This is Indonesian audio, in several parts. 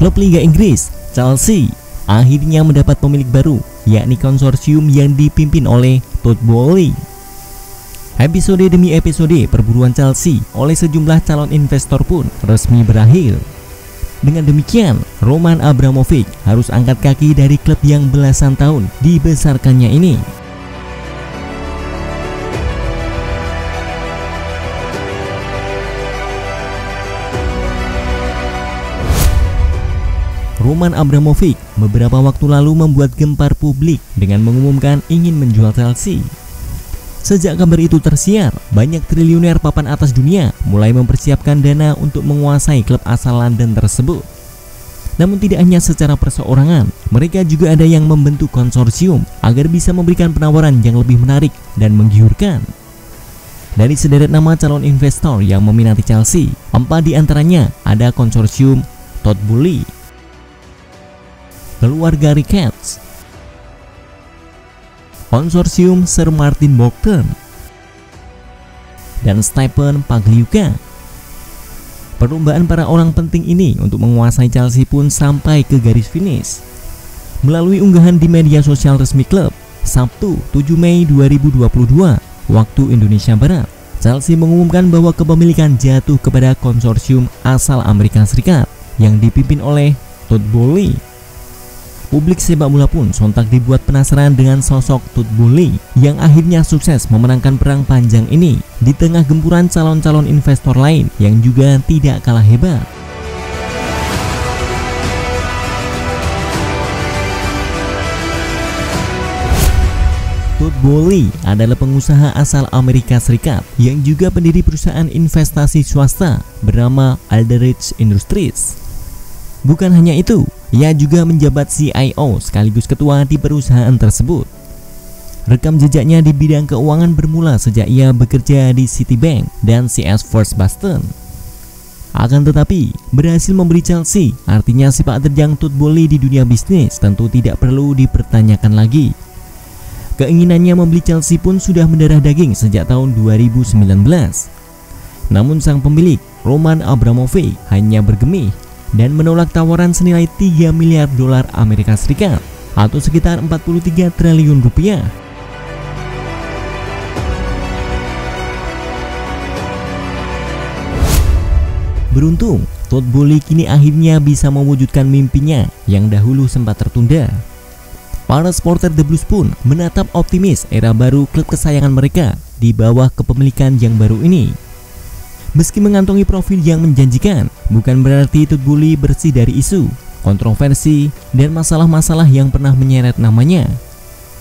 Klub Liga Inggris, Chelsea, akhirnya mendapat pemilik baru, yakni konsorsium yang dipimpin oleh Todd Boehly. Episode demi episode perburuan Chelsea oleh sejumlah calon investor pun resmi berakhir. Dengan demikian, Roman Abramovich harus angkat kaki dari klub yang belasan tahun dibesarkannya ini. Roman Abramovich beberapa waktu lalu membuat gempar publik dengan mengumumkan ingin menjual Chelsea. Sejak kabar itu tersiar, banyak triliuner papan atas dunia mulai mempersiapkan dana untuk menguasai klub asal London tersebut. Namun tidak hanya secara perseorangan, mereka juga ada yang membentuk konsorsium agar bisa memberikan penawaran yang lebih menarik dan menggiurkan. Dari sederet nama calon investor yang meminati Chelsea, 4 diantaranya ada konsorsium Todd Boehly, keluarga Ricketts, konsorsium Sir Martin Boughton, dan Stephen Pagliuca. Perlombaan para orang penting ini untuk menguasai Chelsea pun sampai ke garis finish. Melalui unggahan di media sosial resmi klub, Sabtu 7 Mei 2022 waktu Indonesia Barat, Chelsea mengumumkan bahwa kepemilikan jatuh kepada konsorsium asal Amerika Serikat yang dipimpin oleh Todd Boehly. Publik sepak bola pun sontak dibuat penasaran dengan sosok Todd Boehly yang akhirnya sukses memenangkan perang panjang ini di tengah gempuran calon-calon investor lain yang juga tidak kalah hebat. Todd Boehly adalah pengusaha asal Amerika Serikat yang juga pendiri perusahaan investasi swasta bernama Alderidge Industries. Bukan hanya itu, ia juga menjabat CIO sekaligus ketua di perusahaan tersebut. Rekam jejaknya di bidang keuangan bermula sejak ia bekerja di Citibank dan CS First Boston. Akan tetapi, berhasil membeli Chelsea, artinya sepak terjang Todd Boehly di dunia bisnis tentu tidak perlu dipertanyakan lagi. Keinginannya membeli Chelsea pun sudah mendarah daging sejak tahun 2019. Namun sang pemilik, Roman Abramovich, hanya bergemih dan menolak tawaran senilai 3 miliar dolar Amerika Serikat atau sekitar 43 triliun rupiah. Beruntung, Todd Boehly kini akhirnya bisa mewujudkan mimpinya yang dahulu sempat tertunda. Para supporter The Blues pun menatap optimis era baru klub kesayangan mereka di bawah kepemilikan yang baru ini. Meski mengantongi profil yang menjanjikan, bukan berarti Todd Boehly bersih dari isu, kontroversi, dan masalah-masalah yang pernah menyeret namanya.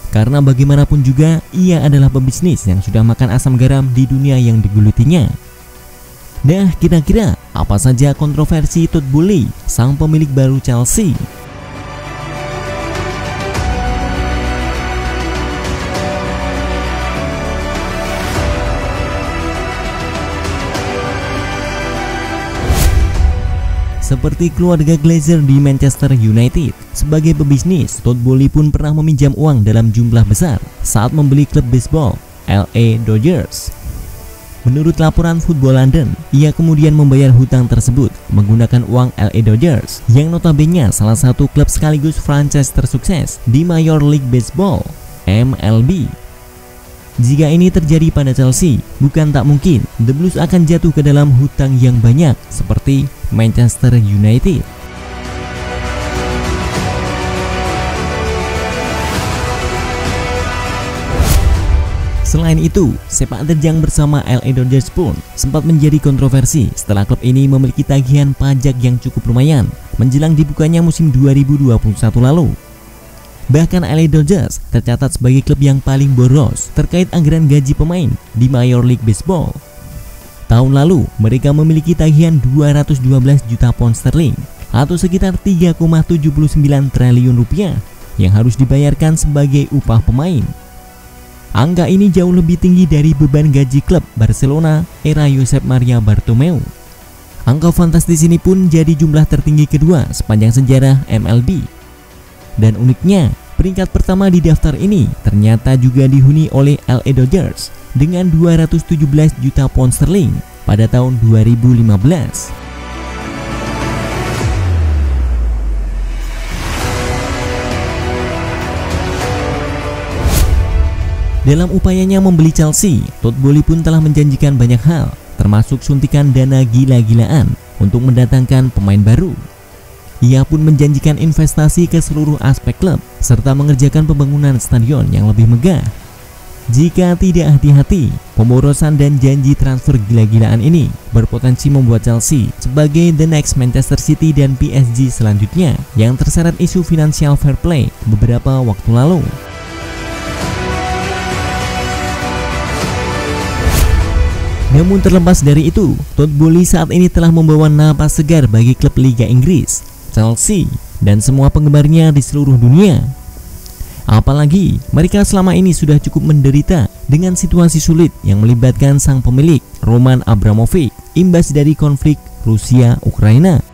Karena bagaimanapun juga, ia adalah pebisnis yang sudah makan asam garam di dunia yang digulutinya. Nah, kira-kira apa saja kontroversi Todd Boehly, sang pemilik baru Chelsea? Seperti keluarga Glazer di Manchester United, sebagai pebisnis, Todd Boehly pun pernah meminjam uang dalam jumlah besar saat membeli klub baseball LA Dodgers. Menurut laporan Football London, ia kemudian membayar hutang tersebut menggunakan uang LA Dodgers yang notabene salah satu klub sekaligus franchise tersukses di Major League Baseball MLB. Jika ini terjadi pada Chelsea, bukan tak mungkin The Blues akan jatuh ke dalam hutang yang banyak seperti Manchester United. Selain itu, sepak terjang bersama LA Dodgers pun sempat menjadi kontroversi setelah klub ini memiliki tagihan pajak yang cukup lumayan menjelang dibukanya musim 2021 lalu. Bahkan LA Dodgers tercatat sebagai klub yang paling boros terkait anggaran gaji pemain di Major League Baseball. Tahun lalu, mereka memiliki tagihan 212 juta pound sterling atau sekitar 3,79 triliun rupiah yang harus dibayarkan sebagai upah pemain. Angka ini jauh lebih tinggi dari beban gaji klub Barcelona era Josep Maria Bartomeu. Angka fantastis ini pun jadi jumlah tertinggi kedua sepanjang sejarah MLB. Dan uniknya, peringkat pertama di daftar ini ternyata juga dihuni oleh LA Dodgers dengan 217 juta pound sterling pada tahun 2015. Dalam upayanya membeli Chelsea, Todd Boehly pun telah menjanjikan banyak hal, termasuk suntikan dana gila-gilaan untuk mendatangkan pemain baru. Ia pun menjanjikan investasi ke seluruh aspek klub, serta mengerjakan pembangunan stadion yang lebih megah. Jika tidak hati-hati, pemborosan dan janji transfer gila-gilaan ini berpotensi membuat Chelsea sebagai the next Manchester City dan PSG selanjutnya yang terseret isu financial fair play beberapa waktu lalu. Namun terlepas dari itu, Todd Boehly saat ini telah membawa napas segar bagi klub Liga Inggris, Chelsea, dan semua penggemarnya di seluruh dunia. Apalagi mereka selama ini sudah cukup menderita dengan situasi sulit yang melibatkan sang pemilik Roman Abramovich imbas dari konflik Rusia-Ukraina.